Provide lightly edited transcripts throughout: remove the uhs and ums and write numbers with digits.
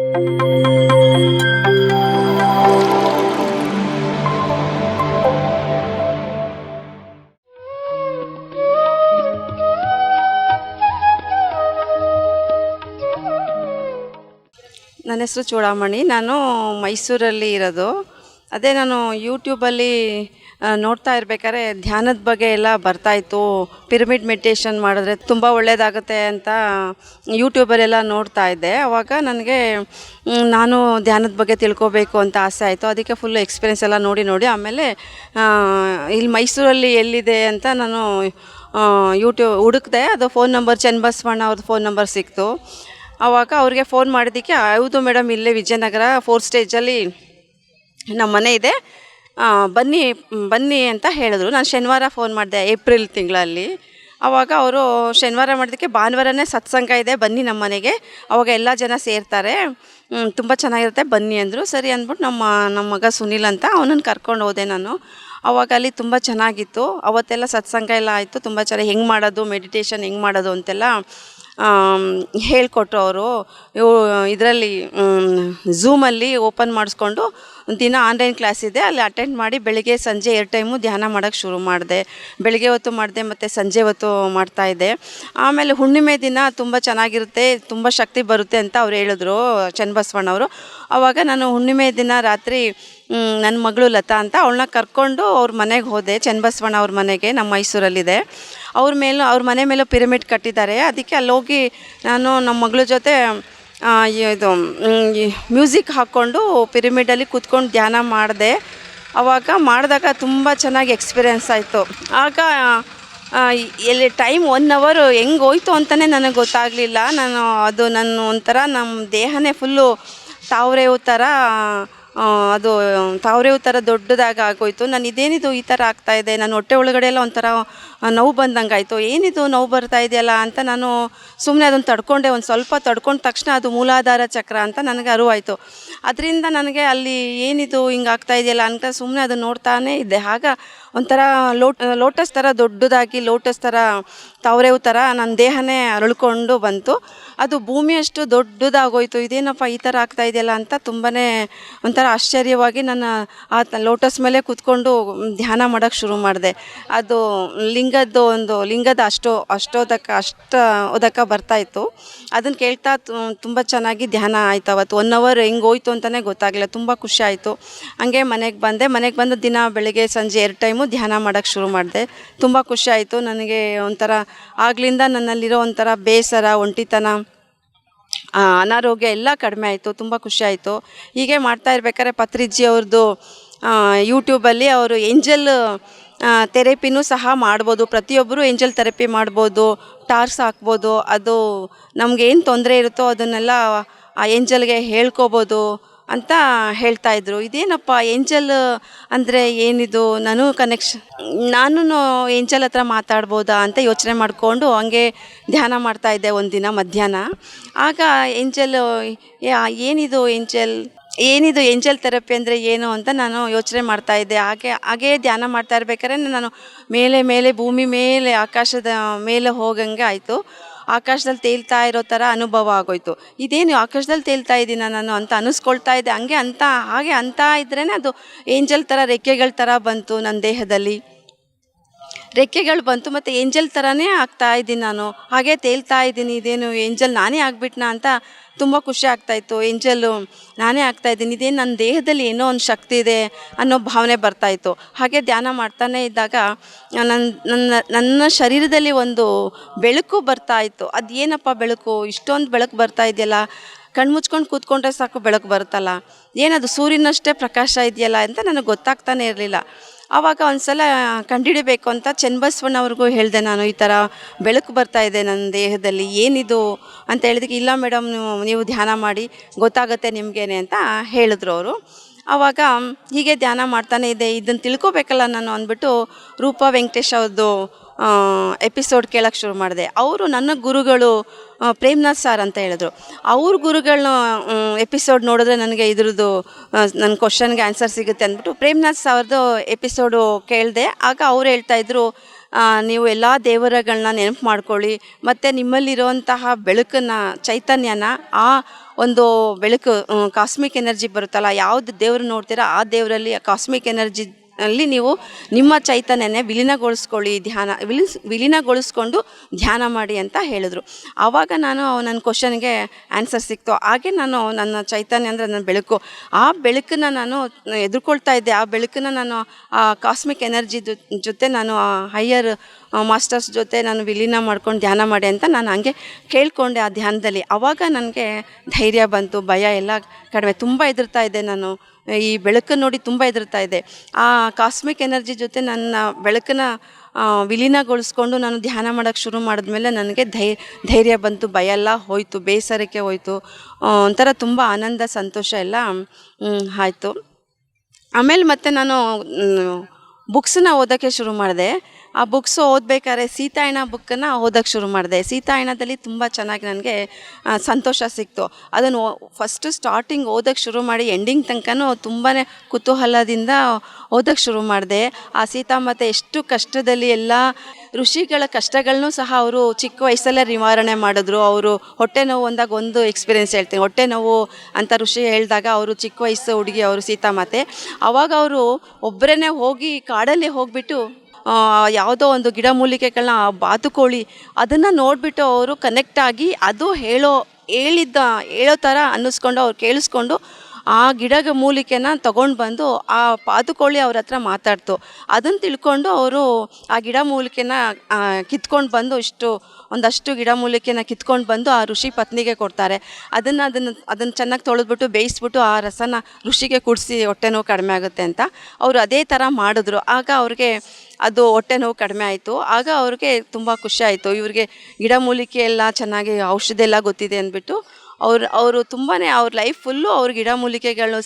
ನನ್ನ ಹೆಸರು ಚೂಡಾಮಣಿ. ನಾನು ಮೈಸೂರಲ್ಲಿ ಇರೋದು. ಅದೇ ನಾನು ಯೂಟ್ಯೂಬಲ್ಲಿ ನೋಡ್ತಾ ಇರ್ಬೇಕಾದ್ರೆ ಧ್ಯಾನದ ಬಗ್ಗೆ ಎಲ್ಲ ಬರ್ತಾಯಿತ್ತು. ಪಿರಮಿಡ್ ಮೆಡಿಟೇಷನ್ ಮಾಡಿದ್ರೆ ತುಂಬ ಒಳ್ಳೆಯದಾಗುತ್ತೆ ಅಂತ ಯೂಟ್ಯೂಬಲ್ಲೆಲ್ಲ ನೋಡ್ತಾ ಇದ್ದೆ. ಆವಾಗ ನನಗೆ ನಾನು ಧ್ಯಾನದ ಬಗ್ಗೆ ತಿಳ್ಕೊಬೇಕು ಅಂತ ಆಸೆ ಆಯಿತು. ಅದಕ್ಕೆ ಫುಲ್ ಎಕ್ಸ್ಪೀರಿಯೆನ್ಸ್ ಎಲ್ಲ ನೋಡಿ ಆಮೇಲೆ ಇಲ್ಲಿ ಮೈಸೂರಲ್ಲಿ ಎಲ್ಲಿದೆ ಅಂತ ನಾನು ಯೂಟ್ಯೂಬ್ ಹುಡುಕಿದೆ. ಅದು ಫೋನ್ ನಂಬರ್ ಚನ್ನಬಸವಣ್ಣ ಅವ್ರದ್ದು ಫೋನ್ ನಂಬರ್ ಸಿಕ್ತು. ಆವಾಗ ಅವ್ರಿಗೆ ಫೋನ್ ಮಾಡಿದ್ದಕ್ಕೆ, ಹೌದು ಮೇಡಮ್, ಇಲ್ಲೇ ವಿಜಯನಗರ 4th ಸ್ಟೇಜಲ್ಲಿ ನಮ್ಮ ಮನೆ ಇದೆ, ಬನ್ನಿ ಅಂತ ಹೇಳಿದ್ರು. ನಾನು ಶನಿವಾರ ಫೋನ್ ಮಾಡಿದೆ, ಏಪ್ರಿಲ್ ತಿಂಗಳಲ್ಲಿ. ಆವಾಗ ಅವರು ಶನಿವಾರ ಮಾಡಿದ್ದಕ್ಕೆ ಭಾನುವಾರನೇ ಸತ್ಸಂಗ ಇದೆ, ಬನ್ನಿ ನಮ್ಮ ಮನೆಗೆ, ಆವಾಗ ಎಲ್ಲ ಜನ ಸೇರ್ತಾರೆ, ತುಂಬ ಚೆನ್ನಾಗಿರುತ್ತೆ, ಬನ್ನಿ ಅಂದರು. ಸರಿ ಅಂದ್ಬಿಟ್ಟು ನಮ್ಮ ಮಗ ಸುನಿಲ್ ಅಂತ ಅವನನ್ನು ಕರ್ಕೊಂಡು ಹೋದೆ ನಾನು. ಆವಾಗ ಅಲ್ಲಿ ತುಂಬ ಚೆನ್ನಾಗಿತ್ತು. ಅವತ್ತೆಲ್ಲ ಸತ್ಸಂಗ ಎಲ್ಲ ಆಯಿತು. ತುಂಬ ಚೆನ್ನಾಗಿ ಹೆಂಗೆ ಮಾಡೋದು, ಮೆಡಿಟೇಷನ್ ಹೆಂಗೆ ಮಾಡೋದು ಅಂತೆಲ್ಲ ಹೇಳಿಕೊಟ್ರು ಅವರು. ಇದರಲ್ಲಿ ಝೂಮಲ್ಲಿ ಓಪನ್ ಮಾಡಿಸ್ಕೊಂಡು ದಿನ ಆನ್ಲೈನ್ ಕ್ಲಾಸ್ ಇದೆ, ಅಲ್ಲಿ ಅಟೆಂಡ್ ಮಾಡಿ ಬೆಳಿಗ್ಗೆ ಸಂಜೆ 2 ಟೈಮು ಧ್ಯಾನ ಮಾಡೋಕ್ಕೆ ಶುರು ಮಾಡಿದೆ. ಬೆಳಿಗ್ಗೆ ಹೊತ್ತು ಮಾಡಿದೆ ಮತ್ತು ಸಂಜೆ ಹೊತ್ತು ಮಾಡ್ತಾಯಿದ್ದೆ. ಆಮೇಲೆ ಹುಣ್ಣಿಮೆ ದಿನ ತುಂಬ ಚೆನ್ನಾಗಿರುತ್ತೆ, ತುಂಬ ಶಕ್ತಿ ಬರುತ್ತೆ ಅಂತ ಅವ್ರು ಹೇಳಿದ್ರು, ಚನ್ನಬಸವಣ್ಣವರು. ಆವಾಗ ನಾನು ಹುಣ್ಣಿಮೆ ದಿನ ರಾತ್ರಿ ನನ್ನ ಮಗಳು ಲತಾ ಅಂತ ಅವಳನ್ನ ಕರ್ಕೊಂಡು ಅವ್ರ ಮನೆಗೆ ಹೋದೆ, ಚನ್ನಬಸವಣ್ಣ ಅವ್ರ ಮನೆಗೆ, ನಮ್ಮ ಮೈಸೂರಲ್ಲಿದೆ. ಅವ್ರ ಮನೆ ಮೇಲೂ ಪಿರಮಿಡ್ ಕಟ್ಟಿದ್ದಾರೆ. ಅದಕ್ಕೆ ಅಲ್ಲೋಗಿ ನಾನು ನಮ್ಮ ಮಗಳ ಜೊತೆ ಇದು ಮ್ಯೂಸಿಕ್ ಹಾಕ್ಕೊಂಡು ಪಿರಮಿಡಲ್ಲಿ ಕೂತ್ಕೊಂಡು ಧ್ಯಾನ ಮಾಡಿದೆ. ಆವಾಗ ಮಾಡಿದಾಗ ತುಂಬ ಚೆನ್ನಾಗಿ ಎಕ್ಸ್ಪೀರಿಯೆನ್ಸ್ ಆಯಿತು. ಆಗ ಎಲ್ಲಿ ಟೈಮ್ 1 ಅವರ್ ಹೆಂಗೆ ಹೋಯ್ತು ಅಂತಲೇ ನನಗೆ ಗೊತ್ತಾಗಲಿಲ್ಲ. ನನ್ನ ಒಂಥರ ನಮ್ಮ ದೇಹನೇ ಫುಲ್ಲು ತಾವರೆವು ಥರ ದೊಡ್ಡದಾಗಿ ಆಗೋಯ್ತು. ನಾನು ಇದೇನಿದು ಈ ಥರ ಆಗ್ತಾಯಿದೆ, ನನ್ನ ಹೊಟ್ಟೆ ಒಳಗಡೆ ಎಲ್ಲ ಒಂಥರ ನೋವು ಬಂದಂಗೆ ಆಯಿತು. ಏನಿದು ನೋವು ಬರ್ತಾ ಇದೆಯಲ್ಲ ಅಂತ ನಾನು ಸುಮ್ಮನೆ ಅದನ್ನು ತಡ್ಕೊಂಡೆ. ಒಂದು ಸ್ವಲ್ಪ ತಡ್ಕೊಂಡ ತಕ್ಷಣ ಅದು ಮೂಲಾಧಾರ ಚಕ್ರ ಅಂತ ನನಗೆ ಅರಿವಾಯಿತು. ಅದರಿಂದ ನನಗೆ ಅಲ್ಲಿ ಏನಿದು ಹಿಂಗೆ ಆಗ್ತಾ ಇದೆಯಲ್ಲ ಅಂತ ಸುಮ್ಮನೆ ಅದನ್ನು ನೋಡ್ತಾನೇ ಇದ್ದೆ. ಆಗ ಒಂಥರ ಲೋಟಸ್ ಥರ ದೊಡ್ಡದಾಗಿ, ಲೋಟಸ್ ಥರ ತಾವರೆವು ಥರ ನನ್ನ ದೇಹನೇ ಅರಳ್ಕೊಂಡು ಬಂತು. ಅದು ಭೂಮಿಯಷ್ಟು ದೊಡ್ಡದಾಗೋಯ್ತು. ಇದೇನಪ್ಪ ಈ ಥರ ಆಗ್ತಾ ಇದೆಯಲ್ಲ ಅಂತ ತುಂಬಾ ಒಂಥರ ಆಶ್ಚರ್ಯವಾಗಿ ನನ್ನ ಆ ಲೋಟಸ್ ಮೇಲೆ ಕೂತ್ಕೊಂಡು ಧ್ಯಾನ ಮಾಡೋಕ್ಕೆ ಶುರು ಮಾಡಿದೆ. ಅದು ಲಿಂಗದ ಅಷ್ಟೋದಕ ಬರ್ತಾಯಿತ್ತು. ಅದನ್ನು ಕೇಳ್ತಾ ತುಂಬ ಚೆನ್ನಾಗಿ ಧ್ಯಾನ ಆಯ್ತು. ಅವತ್ತು 1 ಅವರ್ ಹೆಂಗೆ ಹೋಯ್ತು ಅಂತಲೇ ಗೊತ್ತಾಗಲಿಲ್ಲ. ತುಂಬ ಖುಷಿ ಆಯಿತು. ಹಂಗೆ ಮನೆಗೆ ಬಂದು ದಿನ ಬೆಳಗ್ಗೆ ಸಂಜೆ 2 ಟೈಮು ಧ್ಯಾನ ಮಾಡೋಕ್ಕೆ ಶುರು ಮಾಡಿದೆ. ತುಂಬ ಖುಷಿ ಆಯಿತು ನನಗೆ. ಒಂಥರ ಆಗಲಿಂದ ನನ್ನಲ್ಲಿರೋ ಒಂಥರ ಬೇಸರ, ಒಂಟಿತನ, ಅನಾರೋಗ್ಯ ಎಲ್ಲ ಕಡಿಮೆ ಆಯಿತು. ತುಂಬ ಖುಷಿ ಆಯಿತು. ಹೀಗೆ ಮಾಡ್ತಾ ಇರ್ಬೇಕಾದ್ರೆ ಪತ್ರಿಜಿ ಅವ್ರದ್ದು ಯೂಟ್ಯೂಬಲ್ಲಿ ಅವರು ಏಂಜಲ್ ಥೆರಪಿನೂ ಸಹ ಮಾಡ್ಬೋದು. ಪ್ರತಿಯೊಬ್ಬರು ಏಂಜಲ್ ಥೆರಪಿ ಮಾಡ್ಬೋದು, ಟಾರ್ಸ್ ಹಾಕ್ಬೋದು. ಅದು ನಮಗೇನು ತೊಂದರೆ ಇರುತ್ತೋ ಅದನ್ನೆಲ್ಲ ಆ ಏಂಜಲ್ಗೆ ಹೇಳ್ಕೊಬೋದು ಅಂತ ಹೇಳ್ತಾಯಿದ್ರು. ಇದೇನಪ್ಪ ಏಂಜಲ್ ಅಂದರೆ ಏನಿದು, ನಾನು ಏಂಜಲ್ ಹತ್ರ ಮಾತಾಡ್ಬೋದಾ ಅಂತ ಯೋಚನೆ ಮಾಡಿಕೊಂಡು ಹಂಗೆ ಧ್ಯಾನ ಮಾಡ್ತಾಯಿದ್ದೆ ಒಂದಿನ ಮಧ್ಯಾಹ್ನ. ಆಗ ಏನಿದು ಏಂಜಲ್ ಥೆರಪಿ ಅಂದರೆ ಏನು ಅಂತ ನಾನು ಯೋಚನೆ ಮಾಡ್ತಾಯಿದ್ದೆ. ಹಾಗೇ ಧ್ಯಾನ ಮಾಡ್ತಾ ಇರ್ಬೇಕಾದ್ರೆ ನಾನು ಮೇಲೆ ಭೂಮಿ ಮೇಲೆ, ಆಕಾಶದ ಮೇಲೆ ಹೋಗಂಗೆ ಆಯಿತು. ಆಕಾಶದಲ್ಲಿ ತೇಲ್ತಾ ಇರೋ ಥರ ಅನುಭವ ಆಗೋಯ್ತು. ಇದೇನು ಆಕಾಶದಲ್ಲಿ ತೇಲ್ತಾ ಇದ್ದೀನ ನಾನು ಅಂತ ಅನ್ನಿಸ್ಕೊಳ್ತಾ ಇದ್ದೆ. ಹಾಗೆ ಅಂತ ಇದ್ರೇ ಅದು ಏಂಜಲ್ ಥರ ರೆಕ್ಕೆಗಳ ಥರ ಬಂತು. ನನ್ನ ದೇಹದಲ್ಲಿ ರೆಕ್ಕೆಗಳು ಬಂತು ಮತ್ತು ಏಂಜಲ್ ಥರನೇ ಆಗ್ತಾ ಇದ್ದೀನಿ ನಾನು. ಹಾಗೆ ತೇಲ್ತಾ ಇದ್ದೀನಿ. ಇದೇನು ಏಂಜಲ್ ನಾನೇ ಆಗಿಬಿಟ್ನಾ ಅಂತ ತುಂಬ ಖುಷಿ ಆಗ್ತಾಯಿತ್ತು. ಏಂಜಲ್ಲು ನಾನೇ ಆಗ್ತಾಯಿದ್ದೀನಿ, ಇದೇನು ನನ್ನ ದೇಹದಲ್ಲಿ ಏನೋ ಒಂದು ಶಕ್ತಿ ಇದೆ ಅನ್ನೋ ಭಾವನೆ ಬರ್ತಾಯಿತ್ತು. ಹಾಗೆ ಧ್ಯಾನ ಮಾಡ್ತಾನೇ ಇದ್ದಾಗ ನನ್ನ ಶರೀರದಲ್ಲಿ ಒಂದು ಬೆಳಕು ಬರ್ತಾಯಿತ್ತು. ಅದು ಏನಪ್ಪ ಬೆಳಕು, ಇಷ್ಟೊಂದು ಬೆಳಕು ಬರ್ತಾ ಇದೆಯಲ್ಲ, ಕಣ್ಮುಚ್ಕೊಂಡು ಕೂತ್ಕೊಂಡ್ರೆ ಸಾಕು ಬೆಳಕು ಬರುತ್ತಲ್ಲ, ಏನದು ಸೂರ್ಯನಷ್ಟೇ ಪ್ರಕಾಶ ಇದೆಯಲ್ಲ ಅಂತ ನನಗೆ ಗೊತ್ತಾಗ್ತಾನೆ ಇರಲಿಲ್ಲ. ಆವಾಗ ಒಂದು ಸಲ ಕಂಡುಹಿಡಿಬೇಕು ಅಂತ ಚನ್ನಬಸವಣ್ಣವ್ರಿಗೂ ಹೇಳಿದೆ ನಾನು, ಈ ಥರ ಬೆಳಕು ಬರ್ತಾ ಇದೆ ನನ್ನ ದೇಹದಲ್ಲಿ, ಏನಿದು ಅಂತ ಹೇಳಿದಕ್ಕೆ, ಇಲ್ಲ ಮೇಡಮ್, ನೀವು ಧ್ಯಾನ ಮಾಡಿ ಗೊತ್ತಾಗುತ್ತೆ ನಿಮಗೇನೆ ಅಂತ ಹೇಳಿದ್ರು ಅವರು. ಆವಾಗ ಹೀಗೆ ಧ್ಯಾನ ಮಾಡ್ತಾನೆ ಇದ್ದೆ. ಇದನ್ನು ತಿಳ್ಕೊಬೇಕಲ್ಲ ನಾನು ಅಂದ್ಬಿಟ್ಟು ರೂಪಾ ವೆಂಕಟೇಶ್ ಅವ್ರದ್ದು ಎಪಿಸೋಡ್ ಕೇಳೋಕ್ಕೆ ಶುರು ಮಾಡಿದೆ. ಅವರು ನನ್ನ ಗುರುಗಳು ಪ್ರೇಮ್ನಾಥ್ ಸಾರ್ ಅಂತ ಹೇಳಿದ್ರು. ಅವ್ರ ಗುರುಗಳನ್ನ ಎಪಿಸೋಡ್ ನೋಡಿದ್ರೆ ನನಗೆ ಇದ್ರದ್ದು ನನ್ನ ಕ್ವಶನ್ಗೆ ಆನ್ಸರ್ ಸಿಗುತ್ತೆ ಅಂದ್ಬಿಟ್ಟು ಪ್ರೇಮ್ನಾಥ್ ಸಾರ್ದು ಎಪಿಸೋಡು ಕೇಳಿದೆ. ಆಗ ಅವ್ರು ಹೇಳ್ತಾಯಿದ್ರು, ನೀವು ಎಲ್ಲ ದೇವರುಗಳನ್ನ ನೆನಪು ಮಾಡ್ಕೊಳ್ಳಿ ಮತ್ತು ನಿಮ್ಮಲ್ಲಿರುವಂತಹ ಬೆಳಕನ್ನು, ಚೈತನ್ಯನ ಆ ಒಂದು ಬೆಳಕು ಕಾಸ್ಮಿಕ್ ಎನರ್ಜಿ ಬರುತ್ತಲ್ಲ, ಯಾವುದು ದೇವ್ರು ನೋಡ್ತೀರಾ ಆ ದೇವರಲ್ಲಿ ಕಾಸ್ಮಿಕ್ ಎನರ್ಜಿ ಅಲ್ಲಿ ನೀವು ನಿಮ್ಮ ಚೈತನ್ಯನೇ ವಿಲೀನಗೊಳಿಸ್ಕೊಳ್ಳಿ, ವಿಲೀನಗೊಳಿಸ್ಕೊಂಡು ಧ್ಯಾನ ಮಾಡಿ ಅಂತ ಹೇಳಿದ್ರು. ಆವಾಗ ನಾನು ನನ್ನ ಕ್ವಶನ್ಗೆ ಆನ್ಸರ್ ಸಿಕ್ತು. ಹಾಗೆ ನಾನು ನನ್ನ ಚೈತನ್ಯ ಅಂದರೆ ನನ್ನ ಬೆಳಕು, ಆ ಬೆಳಕನ್ನು ನಾನು ಎದುರ್ಕೊಳ್ತಾ ಇದ್ದೆ. ಆ ಬೆಳಕನ್ನು ನಾನು ಆ ಕಾಸ್ಮಿಕ್ ಎನರ್ಜಿ ಜೊತೆ ನಾನು ಹೈಯರ್ ಮಾಸ್ಟರ್ಸ್ ಜೊತೆ ನಾನು ವಿಲೀನ ಮಾಡ್ಕೊಂಡು ಧ್ಯಾನ ಮಾಡಿ ಅಂತ ನಾನು ಹಂಗೆ ಕೇಳಿಕೊಂಡೆ ಆ ಧ್ಯಾನದಲ್ಲಿ. ಆವಾಗ ನನಗೆ ಧೈರ್ಯ ಬಂತು, ಭಯ ಎಲ್ಲ ಕಡಿಮೆ. ತುಂಬ ಹೆದರ್ತಾ ಇದ್ದೆ ನಾನು, ಈ ಬೆಳಕನ್ನು ನೋಡಿ ತುಂಬ ಹೆದರ್ತಾ ಇದ್ದೆ. ಆ ಕಾಸ್ಮಿಕ್ ಎನರ್ಜಿ ಜೊತೆ ನನ್ನ ಬೆಳಕನ್ನು ವಿಲೀನಗೊಳಿಸ್ಕೊಂಡು ನಾನು ಧ್ಯಾನ ಮಾಡೋಕ್ಕೆ ಶುರು ಮಾಡಿದ್ಮೇಲೆ ನನಗೆ ಧೈರ್ಯ ಬಂತು, ಭಯ ಎಲ್ಲ ಹೋಯಿತು, ಬೇಸರಕ್ಕೆ ಹೋಯಿತು, ಒಂಥರ ತುಂಬ ಆನಂದ ಸಂತೋಷ ಎಲ್ಲ ಆಯಿತು. ಆಮೇಲೆ ಮತ್ತೆ ನಾನು ಬುಕ್ಸನ್ನ ಓದೋಕ್ಕೆ ಶುರು ಮಾಡಿದೆ. ಆ ಬುಕ್ಸ್ ಓದಬೇಕಾದ್ರೆ ಸೀತಾಯಣ ಬುಕ್ಕನ್ನು ಓದೋಕ್ಕೆ ಶುರು ಮಾಡಿದೆ. ಸೀತಾಯಣದಲ್ಲಿ ತುಂಬ ಚೆನ್ನಾಗಿ ನನಗೆ ಸಂತೋಷ ಸಿಕ್ತು. ಅದನ್ನು ಫಸ್ಟು ಸ್ಟಾರ್ಟಿಂಗ್ ಓದೋಕ್ಕೆ ಶುರು ಮಾಡಿ ಎಂಡಿಂಗ್ ತನಕನೂ ತುಂಬಾ ಕುತೂಹಲದಿಂದ ಓದೋಕ್ಕೆ ಶುರು ಮಾಡಿದೆ. ಆ ಸೀತಾಮಾತೆ ಎಷ್ಟು ಕಷ್ಟದಲ್ಲಿ ಎಲ್ಲ ಋಷಿಗಳ ಕಷ್ಟಗಳನ್ನೂ ಸಹ ಅವರು ಚಿಕ್ಕ ವಯಸ್ಸಲ್ಲೇ ನಿವಾರಣೆ ಮಾಡಿದ್ರು. ಅವರು ಹೊಟ್ಟೆ ನೋವು ಅಂದಾಗ ಒಂದು ಎಕ್ಸ್ಪೀರಿಯೆನ್ಸ್ ಹೇಳ್ತೀನಿ. ಹೊಟ್ಟೆ ನೋವು ಅಂತ ಋಷಿ ಹೇಳಿದಾಗ ಅವರು ಚಿಕ್ಕ ವಯಸ್ಸು ಹುಡುಗಿ, ಅವರು ಸೀತಾಮಾತೆ. ಆವಾಗ ಅವರು ಒಬ್ಬರೇ ಹೋಗಿ ಕಾಡಲ್ಲಿ ಹೋಗಿಬಿಟ್ಟು ಯಾವುದೋ ಒಂದು ಗಿಡಮೂಲಿಕೆಗಳನ್ನ, ಬಾತುಕೋಳಿ ಅದನ್ನು ನೋಡಿಬಿಟ್ಟು ಅವರು ಕನೆಕ್ಟ್ ಆಗಿ ಅದು ಹೇಳೋ ಥರ ಅನ್ನಿಸ್ಕೊಂಡು ಅವ್ರು ಕೇಳಿಸ್ಕೊಂಡು ಆ ಗಿಡದ ಮೂಲಿಕೆನ ತೊಗೊಂಡು ಬಂದು ಆ ಬಾತುಕೋಳಿ ಅವ್ರ ಹತ್ರ ಮಾತಾಡ್ತು. ಅದನ್ನು ತಿಳ್ಕೊಂಡು ಅವರು ಆ ಗಿಡ ಮೂಲಿಕೆನ ಕಿತ್ಕೊಂಡು ಬಂದು ಒಂದಷ್ಟು ಗಿಡ ಮೂಲಿಕೆನ ಕಿತ್ಕೊಂಡು ಬಂದು ಆ ಋಷಿ ಪತ್ನಿಗೆ ಕೊಡ್ತಾರೆ. ಅದನ್ನು ಚೆನ್ನಾಗಿ ತೊಳೆದ್ಬಿಟ್ಟು ಬೇಯಿಸ್ಬಿಟ್ಟು ಆ ರಸನ ಋಷಿಗೆ ಕುಡಿಸಿ ಹೊಟ್ಟೆ ನೋವು ಕಡಿಮೆ ಆಗುತ್ತೆ ಅಂತ ಅವರು ಅದೇ ಥರ ಮಾಡಿದ್ರು. ಆಗ ಅವ್ರಿಗೆ ಅದು ಹೊಟ್ಟೆ ನೋವು ಕಡಿಮೆ ಆಯಿತು. ಆಗ ಅವ್ರಿಗೆ ತುಂಬ ಖುಷಿ ಆಯಿತು. ಇವ್ರಿಗೆ ಗಿಡಮೂಲಿಕೆ ಎಲ್ಲ ಚೆನ್ನಾಗಿ ಔಷಧಿ ಎಲ್ಲ ಗೊತ್ತಿದೆ ಅಂದ್ಬಿಟ್ಟು ಅವರು ತುಂಬಾ ಅವ್ರ ಲೈಫ್ ಫುಲ್ಲು ಅವ್ರ ಗಿಡಮೂಲಿಕೆಗಳು,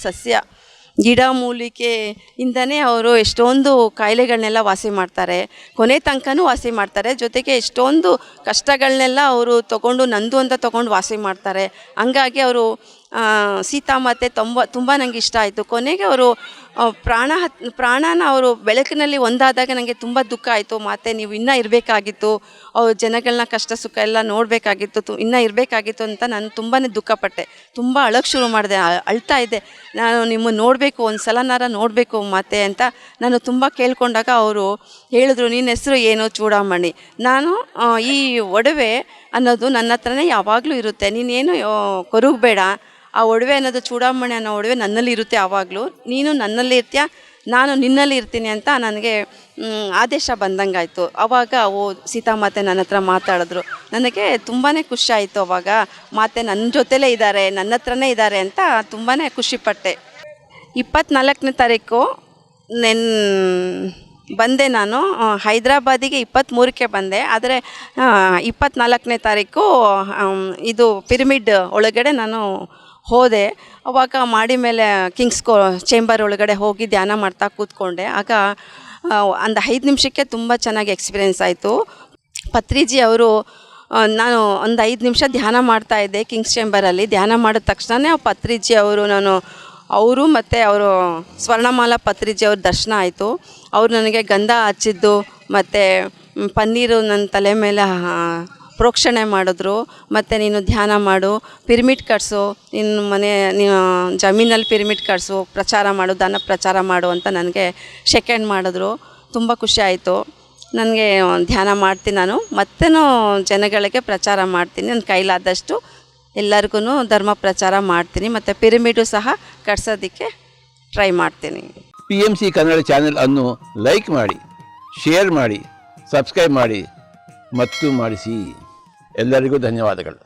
ಗಿಡಮೂಲಿಕೆಯಿಂದನೇ ಅವರು ಎಷ್ಟೊಂದು ಕಾಯಿಲೆಗಳನ್ನೆಲ್ಲ ವಾಸಿ ಮಾಡ್ತಾರೆ, ಕೊನೆ ತನಕನೂ ವಾಸಿ ಮಾಡ್ತಾರೆ. ಜೊತೆಗೆ ಎಷ್ಟೊಂದು ಕಷ್ಟಗಳನ್ನೆಲ್ಲ ಅವರು ನಂದು ಅಂತ ತೊಗೊಂಡು ವಾಸಿ ಮಾಡ್ತಾರೆ. ಹಂಗಾಗಿ ಅವರು ಸೀತಾಮಾತೆ ತುಂಬ ನನಗೆ ಇಷ್ಟ ಆಯಿತು. ಕೊನೆಗೆ ಅವರು ಪ್ರಾಣನ ಅವರು ಬೆಳಕಿನಲ್ಲಿ ಒಂದಾದಾಗ ನನಗೆ ತುಂಬ ದುಃಖ ಆಯಿತು. ಮತ್ತು ನೀವು ಇನ್ನೂ ಇರಬೇಕಾಗಿತ್ತು, ಅವ್ರು ಜನಗಳನ್ನ ಕಷ್ಟ ಸುಖ ಎಲ್ಲ ನೋಡಬೇಕಾಗಿತ್ತು, ಇನ್ನೂ ಇರಬೇಕಾಗಿತ್ತು ಅಂತ ನಾನು ತುಂಬಾ ದುಃಖಪಟ್ಟೆ. ತುಂಬ ಅಳಕ್ಕೆ ಶುರು ಮಾಡಿದೆ, ಅಳ್ತಾ ಇದ್ದೆ. ನಾನು ನಿಮ್ಮನ್ನು ನೋಡಬೇಕು, ಒಂದು ಸಲನಾರ ನೋಡಬೇಕು ಮತ್ತೆ ಅಂತ ನಾನು ತುಂಬ ಕೇಳ್ಕೊಂಡಾಗ ಅವರು ಹೇಳಿದ್ರು, ನಿನ್ನ ಹೆಸರು ಏನು? ಚೂಡಾಮಣಿ. ನಾನು ಈ ಒಡವೆ ಅನ್ನೋದು ನನ್ನ ಹತ್ರನೇ ಯಾವಾಗಲೂ ಇರುತ್ತೆ, ನೀನೇನು ಕೊರಗಬೇಡ. ಆ ಒಡವೆ ಅನ್ನೋದು, ಚೂಡಾಮಣಿ ಅನ್ನೋ ಒಡವೆ ನನ್ನಲ್ಲಿ ಇರುತ್ತೆ ಯಾವಾಗಲೂ. ನೀನು ನನ್ನಲ್ಲಿ ಇರ್ತೀಯ, ನಾನು ನಿನ್ನಲ್ಲಿ ಇರ್ತೀನಿ ಅಂತ ನನಗೆ ಆದೇಶ ಬಂದಂಗಾಯಿತು. ಆವಾಗ ಸೀತಾಮಾತೆ ನನ್ನ ಹತ್ರ ಮಾತಾಡಿದ್ರು. ನನಗೆ ತುಂಬಾ ಖುಷಿ ಆಯಿತು. ಆವಾಗ ಮಾತೆ ನನ್ನ ಜೊತೆಲೇ ಇದ್ದಾರೆ, ನನ್ನ ಹತ್ರನೇ ಇದ್ದಾರೆ ಅಂತ ತುಂಬಾ ಖುಷಿಪಟ್ಟೆ. 24ನೇ ತಾರೀಕು ಬಂದೆ ನಾನು. ಹೈದರಾಬಾದಿಗೆ 23ಕ್ಕೆ ಬಂದೆ. ಆದರೆ 24ನೇ ತಾರೀಕು ಇದು ಪಿರಮಿಡ್ ಒಳಗಡೆ ನಾನು ಹೋದೆ. ಅವಾಗ ಮಾಡಿ ಮೇಲೆ ಕಿಂಗ್ಸ್ ಚೇಂಬರ್ ಒಳಗಡೆ ಹೋಗಿ ಧ್ಯಾನ ಮಾಡ್ತಾ ಕೂತ್ಕೊಂಡೆ. ಆಗ ಒಂದು 5 ನಿಮಿಷಕ್ಕೆ ತುಂಬ ಚೆನ್ನಾಗಿ ಎಕ್ಸ್ಪೀರಿಯೆನ್ಸ್ ಆಯಿತು. ಪತ್ರಿಜಿ ಅವರು, ನಾನು ಒಂದು 5 ನಿಮಿಷ ಧ್ಯಾನ ಮಾಡ್ತಾಯಿದ್ದೆ ಕಿಂಗ್ಸ್ ಚೇಂಬರಲ್ಲಿ. ಧ್ಯಾನ ಮಾಡಿದ ತಕ್ಷಣವೇ ಪತ್ರಿಜಿ ಅವರು ಮತ್ತು ಅವರು ಸ್ವರ್ಣಮಾಲಾ ಪತ್ರಿಜಿ ಅವ್ರ ದರ್ಶನ ಆಯಿತು. ಅವರು ನನಗೆ ಗಂಧ ಹಚ್ಚಿದ್ದು ಮತ್ತು ಪನ್ನೀರು ನನ್ನ ತಲೆ ಮೇಲೆ ಪ್ರೋಕ್ಷಣೆ ಮಾಡಿದ್ರು. ಮತ್ತು ನೀನು ಧ್ಯಾನ ಮಾಡು, ಪಿರಮಿಡ್ ಕಟ್ಸು, ನೀನು ಜಮೀನಲ್ಲಿ ಪಿರಮಿಡ್ ಕಟ್ಸು, ಪ್ರಚಾರ ಮಾಡು, ದಾನ ಪ್ರಚಾರ ಮಾಡು ಅಂತ ನನಗೆ ಶೇಕ್ ಮಾಡಿದ್ರು. ತುಂಬ ಖುಷಿ ಆಯಿತು. ನನಗೆ ಧ್ಯಾನ ಮಾಡ್ತೀನಿ, ನಾನು ಮತ್ತೂ ಜನಗಳಿಗೆ ಪ್ರಚಾರ ಮಾಡ್ತೀನಿ. ನನ್ನ ಕೈಲಾದಷ್ಟು ಎಲ್ಲರಿಗೂ ಧರ್ಮ ಪ್ರಚಾರ ಮಾಡ್ತೀನಿ. ಮತ್ತು ಪಿರಮಿಡು ಸಹ ಕಟ್ಸೋದಕ್ಕೆ ಟ್ರೈ ಮಾಡ್ತೀನಿ. PMC ಕನ್ನಡ ಚಾನೆಲ್ ಅನ್ನು ಲೈಕ್ ಮಾಡಿ, ಶೇರ್ ಮಾಡಿ, ಸಬ್ಸ್ಕ್ರೈಬ್ ಮಾಡಿ ಮತ್ತು ಮಾಡಿಸಿ. ಎಲ್ಲರಿಗೂ ಧನ್ಯವಾದಗಳು.